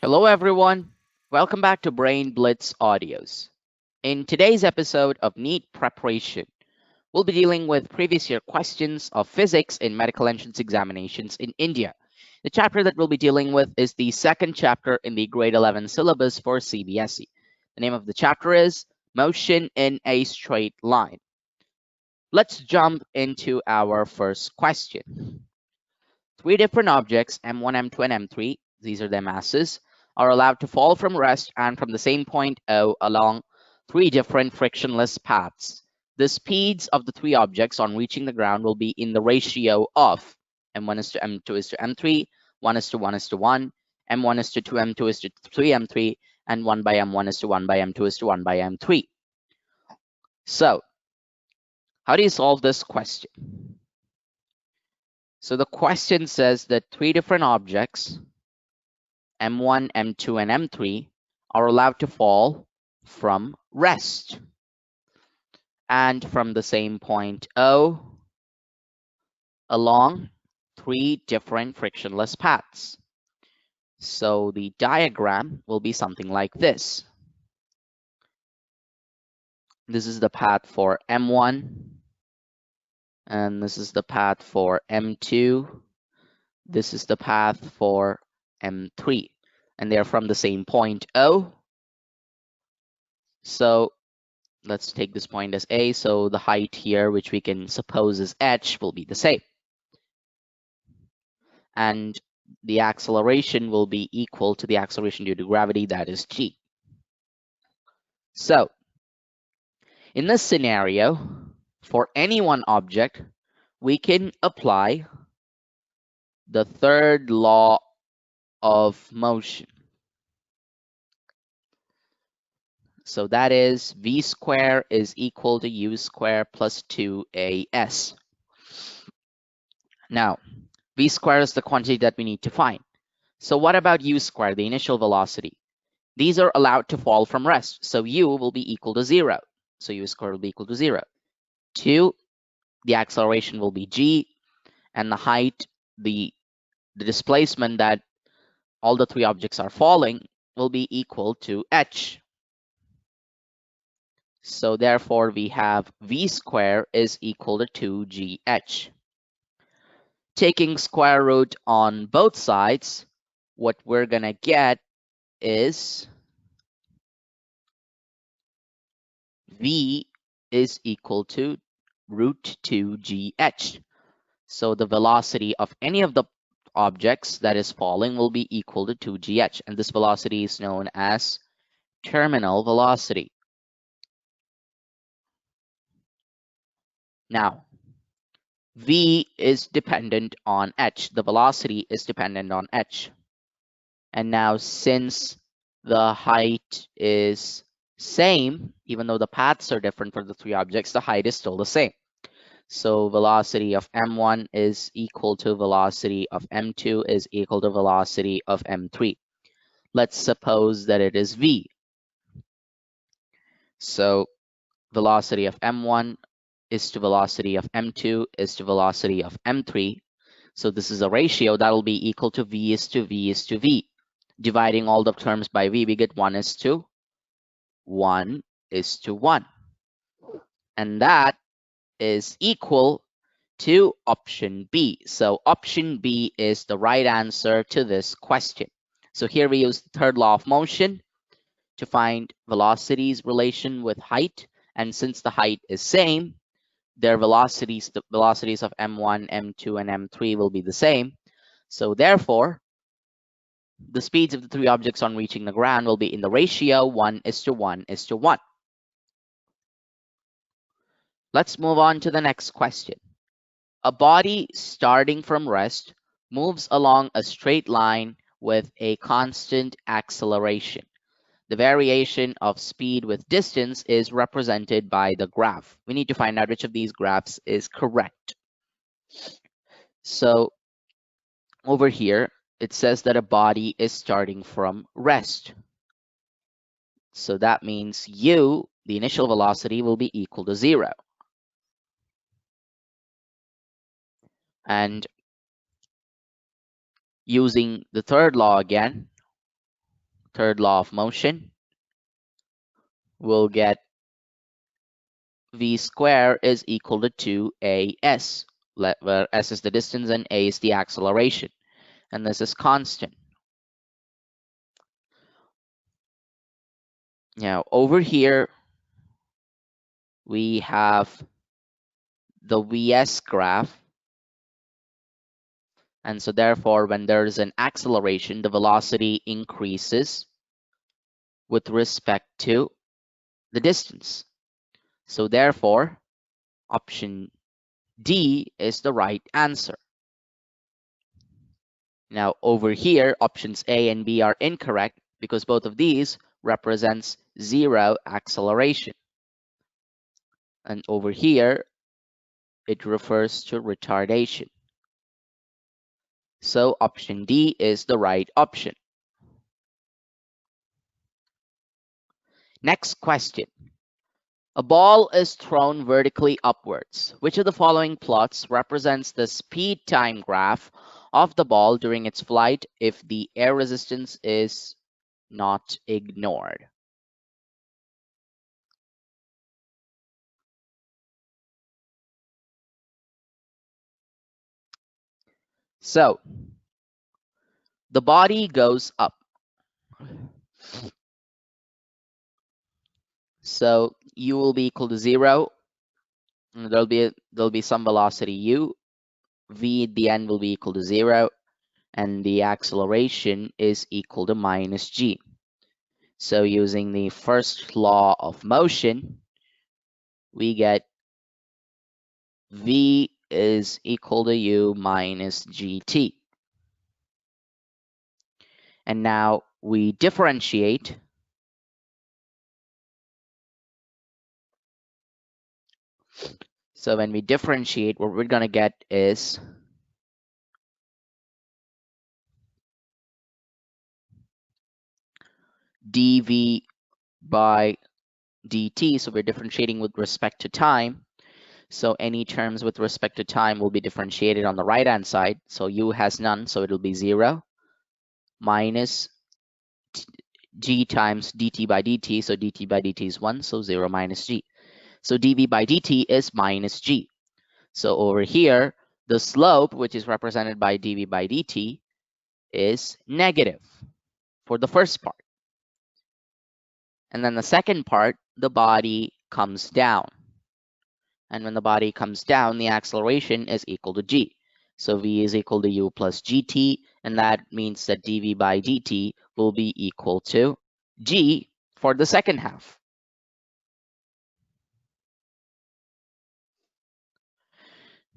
Hello, everyone. Welcome back to Brain Blitz Audios. In today's episode of NEET Preparation, we'll be dealing with previous year questions of physics in medical entrance examinations in India. The chapter that we'll be dealing with is the second chapter in the grade 11 syllabus for CBSE. The name of the chapter is Motion in a Straight Line. Let's jump into our first question. Three different objects, M1, M2, and M3, these are their masses, are allowed to fall from rest and from the same point O along three different frictionless paths. The speeds of the three objects on reaching the ground will be in the ratio of M1 is to M2 is to M3, 1 is to 1 is to 1, M1 is to 2, M2 is to 3, M3, and 1 by M1 is to 1 by M2 is to 1 by M3. So, how do you solve this question? So the question says that three different objects, M1, M2, and M3, are allowed to fall from rest and from the same point O along three different frictionless paths. So the diagram will be something like this. This is the path for M1, and this is the path for M2. This is the path for M3, and they're from the same point O. So let's take this point as A. So the height here, which we can suppose is h, will be the same. And the acceleration will be equal to the acceleration due to gravity, that is g. So in this scenario, for any one object, we can apply the third law of motion. So that is v square is equal to u square plus 2as. Now, v square is the quantity that we need to find. So what about u square, the initial velocity? These are allowed to fall from rest. So u will be equal to 0. So u square will be equal to 0. 2, the acceleration will be g, and the height, the displacement that all the three objects are falling will be equal to h. So therefore, we have v square is equal to 2gh. Taking square root on both sides, what we're going to get is v is equal to root 2gh. So the velocity of any of the objects that is falling will be equal to 2gh. And this velocity is known as terminal velocity. Now, v is dependent on h. The velocity is dependent on h. And now since the height is same, even though the paths are different for the three objects, the height is still the same. So velocity of m1 is equal to velocity of m2 is equal to velocity of m3. Let's suppose that it is v. So velocity of m1 is to velocity of m2 is to velocity of m3. So this is a ratio that will be equal to v is to v is to v. Dividing all the terms by v, we get 1 is to 1 is to 1. And that is equal to option B. So option B is the right answer to this question. So here we use the third law of motion to find velocity's relation with height. And since the height is same, their velocities, the velocities of m1, m2, and m3 will be the same. So therefore, the speeds of the three objects on reaching the ground will be in the ratio 1 is to 1 is to 1. Let's move on to the next question. A body starting from rest moves along a straight line with a constant acceleration. The variation of speed with distance is represented by the graph. We need to find out which of these graphs is correct. So over here, it says that a body is starting from rest. So that means u, the initial velocity, will be equal to 0. And using the third law again, third law of motion, we'll get v squared is equal to 2as, where s is the distance and a is the acceleration, and this is constant. Now over here we have the vs graph, and so therefore when there's an acceleration, the velocity increases with respect to the distance. So therefore option D is the right answer. Now over here, options A and B are incorrect because both of these represents zero acceleration. And over here, it refers to retardation. So option D is the right option. Next question. A ball is thrown vertically upwards. Which of the following plots represents the speed time graph of the ball during its flight if the air resistance is not ignored? So the body goes up. So u will be equal to 0. There'll be some velocity u. V at the end will be equal to 0, and the acceleration is equal to minus g. So using the first law of motion, we get v is equal to u minus gt. And now we differentiate. So when we differentiate, what we're going to get is dv by dt. So we're differentiating with respect to time. So any terms with respect to time will be differentiated on the right hand side. So u has none, so it'll be 0 minus g times dt by dt. So dt by dt is 1, so 0 minus g. So dv by dt is minus g. So over here, the slope, which is represented by dv by dt, is negative for the first part. And then the second part, the body comes down. And when the body comes down, the acceleration is equal to g. So v is equal to u plus gt, and that means that dv by dt will be equal to g for the second half.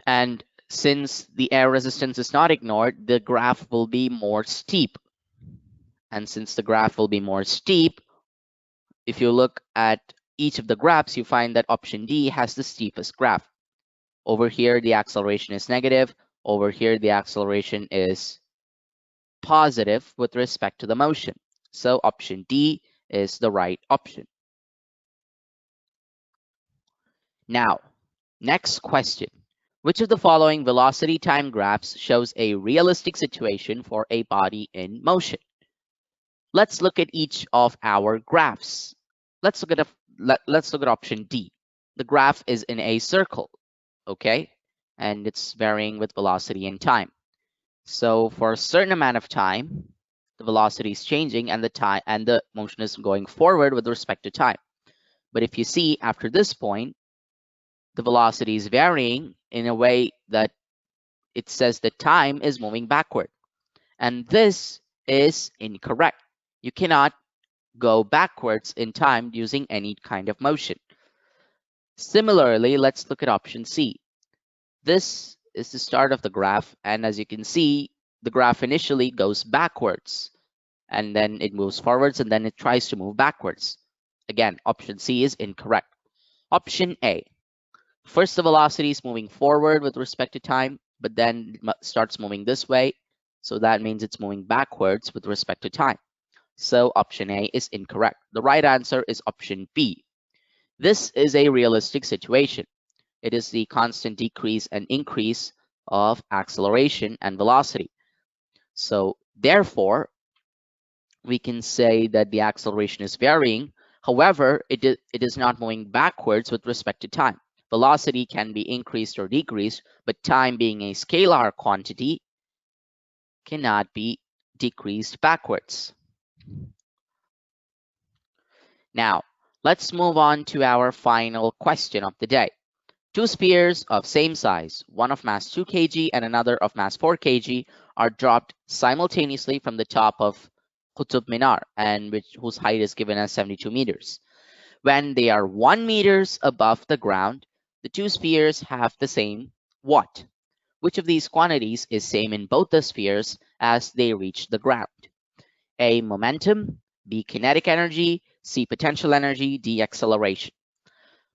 And since the air resistance is not ignored, the graph will be more steep. And since the graph will be more steep, if you look at each of the graphs, you find that option D has the steepest graph. Over here, the acceleration is negative. Over here, the acceleration is positive with respect to the motion. So option D is the right option. Now, next question. Which of the following velocity time graphs shows a realistic situation for a body in motion? Let's look at each of our graphs. Let's look at option D. The graph is in a circle, okay? And it's varying with velocity and time. So for a certain amount of time, the velocity is changing and the motion is going forward with respect to time. But if you see after this point, the velocity is varying in a way that it says that time is moving backward. And this is incorrect. You cannot go backwards in time using any kind of motion. Similarly, let's look at option C. This is the start of the graph, and as you can see, the graph initially goes backwards, and then it moves forwards, and then it tries to move backwards. Again, option C is incorrect. Option A. First, the velocity is moving forward with respect to time, but then it starts moving this way. So that means it's moving backwards with respect to time. So option A is incorrect. The right answer is option B. This is a realistic situation. It is the constant decrease and increase of acceleration and velocity. So therefore, we can say that the acceleration is varying. However, it is not moving backwards with respect to time. Velocity can be increased or decreased, but time being a scalar quantity cannot be decreased backwards. Now, let's move on to our final question of the day. Two spheres of same size, one of mass 2 kg and another of mass 4 kg, are dropped simultaneously from the top of Qutub Minar, and whose height is given as 72 meters. When they are 1 meters above the ground, the two spheres have the same what? Which of these quantities is same in both the spheres as they reach the ground? A. Momentum, B. Kinetic energy, C. Potential energy, D. Acceleration.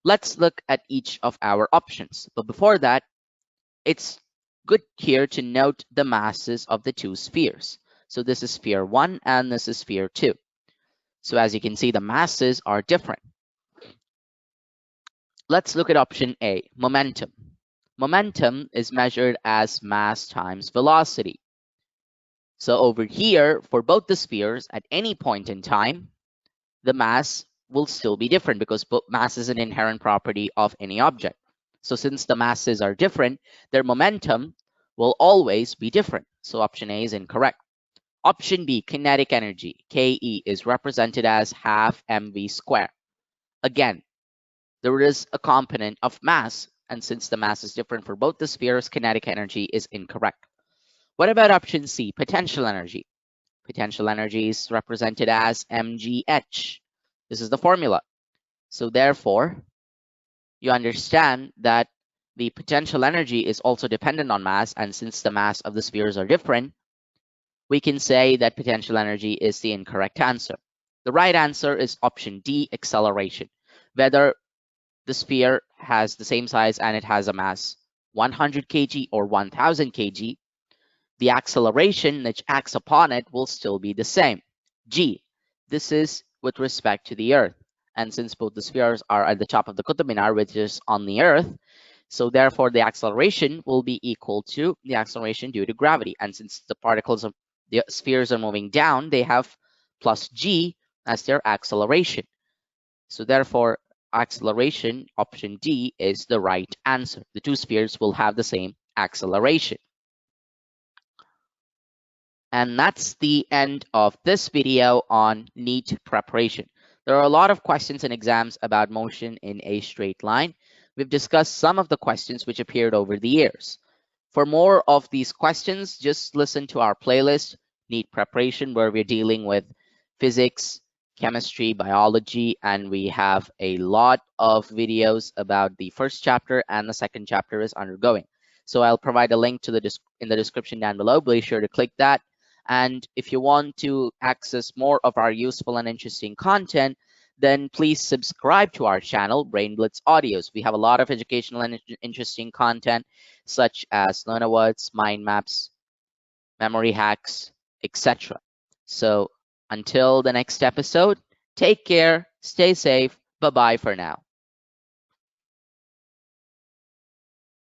Let's look at each of our options. But before that, it's good here to note the masses of the two spheres. So this is sphere 1 and this is sphere 2. So as you can see, the masses are different. Let's look at option A, momentum. Momentum is measured as mass times velocity. So over here, for both the spheres, at any point in time, the mass will still be different because mass is an inherent property of any object. So since the masses are different, their momentum will always be different. So option A is incorrect. Option B, kinetic energy, KE, is represented as half mv squared. Again, there is a component of mass, and since the mass is different for both the spheres, kinetic energy is incorrect. What about option C, potential energy? Potential energy is represented as mgh. This is the formula. So therefore, you understand that the potential energy is also dependent on mass, and since the mass of the spheres are different, we can say that potential energy is the incorrect answer. The right answer is option D, acceleration. Whether the sphere has the same size and it has a mass 100 kg or 1000 kg, the acceleration which acts upon it will still be the same. G, this is with respect to the Earth. And since both the spheres are at the top of the Qutb Minar, which is on the Earth, so therefore the acceleration will be equal to the acceleration due to gravity. And since the particles of the spheres are moving down, they have plus g as their acceleration. So therefore, acceleration, option D, is the right answer. The two spheres will have the same acceleration. And that's the end of this video on NEET preparation. There are a lot of questions in exams about motion in a straight line. We've discussed some of the questions which appeared over the years. For more of these questions, just listen to our playlist, NEET preparation, where we're dealing with physics, chemistry, biology, and we have a lot of videos about the first chapter, and the second chapter is undergoing. So I'll provide a link to in the description down below. Be sure to click that. And if you want to access more of our useful and interesting content, then please subscribe to our channel, Brain Blitz Audios. We have a lot of educational and interesting content, such as learn words, mind maps, memory hacks, etc. So until the next episode, take care, stay safe, bye-bye for now.